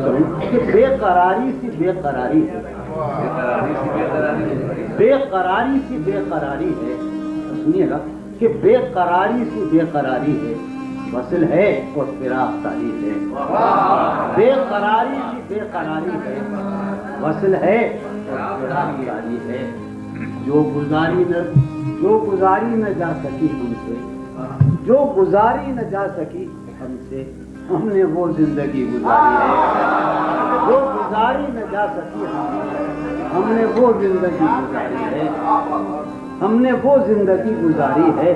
کروں کہ بے قراری سی بے قراری ہے، بے قراری سی بے قراری ہے، سنیے گا کہ بے قراری سی بے قراری ہے، وصل ہے اور فراق تاری ہے، بے قراری سی بے قراری ہے، وصل ہے اور فراق تاری ہے، جو گزاری نہ جا سکی ہم سے، جو گزاری نہ جا سکی ہم سے، ہم نے وہ زندگی گزاری ہے، جو گزاری نہ جا سکی ہم نے وہ زندگی گزاری ہے، ہم نے وہ زندگی گزاری ہے،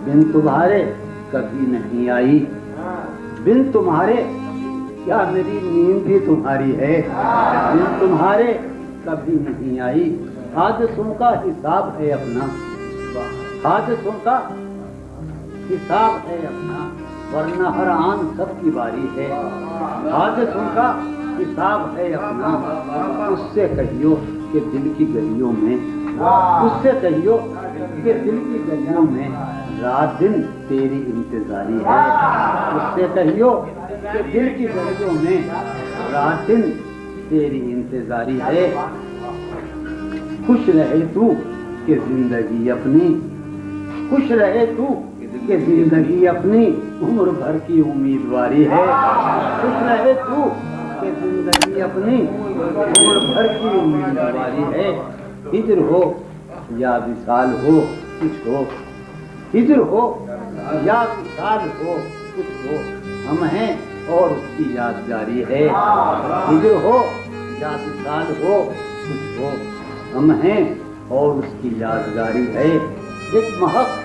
بن تمہارے کبھی نہیں آئی، بن تمہارے کیا میری نیند بھی تمہاری ہے، بن تمہارے کبھی نہیں آئی، حادثوں کا حساب ہے اپنا، حادثوں کا حساب ہے اپنا، ورنہ ہر آن سب کی باری ہے، حادثوں کا حساب ہے اپنا، اس سے کہیو کہ دل کی گلیوں میں، اس سے کہیو کہ دل کی گلیوں میں رات دن تیری انتظاری ہے، اس سے کہیو کہ دل کی گلیوں میں رات دن تیری انتظاری ہے، خوش رہے تو کہ زندگی اپنی، خوش رہے تو کہ زندگی اپنی عمر بھر کی امیدواری ہے، خوش رہے تو کہ زندگی اپنی عمر بھر کی امیدواری ہے، ہجر ہو یا وصال ہو کچھ ہو، ہجر ہو یا وصال ہو کچھ ہو، ہم ہیں اور اس کی یاد جاری ہے، ہجر ہو یا وصال ہو کچھ ہو، ہم ہیں اور اس کی یادگاری ہے، ایک مہک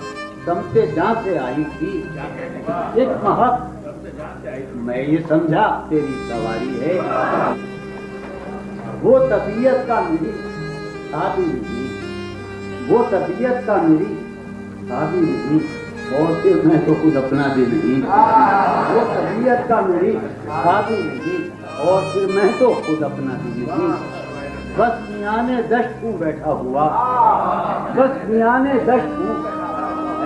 سمتے جاں سے آئی تھی، ایک مہک میں یہ سمجھا تیری سواری ہے، وہ طبیعت کا میری شادی نہیں، وہ طبیعت کا میری شادی نہیں، اور پھر میں تو خود اپنا بھی نہیں، وہ طبیعت کا میری شادی نہیں، اور پھر میں تو خود اپنا بھی نہیں، بس میانے دشت ہوں بیٹھا ہوا، بس میانے دشت ہوں،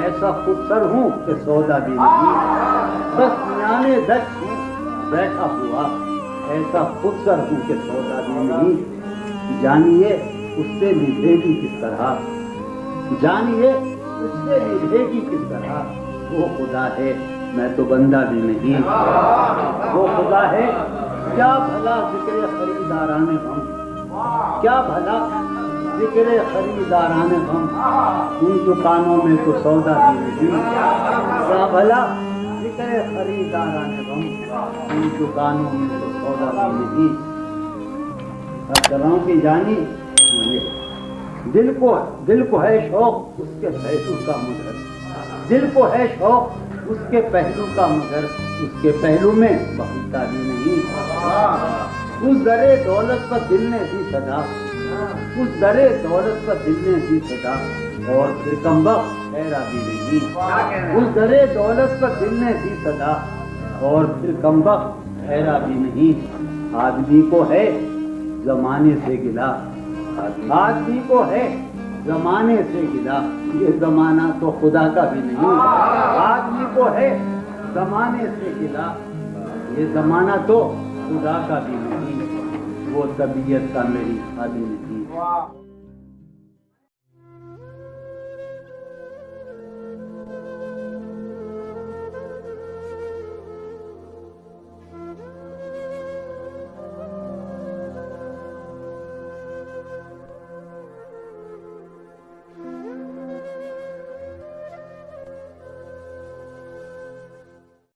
ایسا خود سر ہوں کہ سودا بھی نہیں، بس میانے دشت ہوں بیٹھا ہوا، ایسا خود سر ہوں کہ سودا بھی نہیں، جانیے اس سے نبھے گی کس طرح، جانیے اس سے نبھے گی کس طرح، وہ خدا ہے میں تو بندہ بھی نہیں، وہ خدا ہے کیا بھلا ذکر خریداران غم، کیا بھلا ذکر خریداران غم، ان دکانوں میں تو سودا بھی نہیں، کیا بھلا ذکر خریداران غم، ان دکانوں میں تو سودا بھی نہیں، اب چلاؤں کی جانی دل کو ہے شوق اس کے پہلو کا مگر، دل کو ہے شوق اس کے پہلو کا مگر، اس کے پہلو میں بہتا بھی نہیں، اس درے دولت پر دل نے دی صدا، اس درے دولت پر دل نے دی صدا، اور پھر کمبخت ٹھہرا بھی نہیں، اس درے دولت پر دل نے دی صدا، اور پھر کمبخت ٹھہرا بھی نہیں، آدمی کو ہے زمانے سے گلا، آدمی کو ہے زمانے سے گلا، یہ زمانہ تو خدا کا بھی نہیں، آدمی کو ہے زمانے سے گلا، یہ زمانہ تو خدا کا بھی نہیں، وہ طبیعت کا میری شادی نہیں۔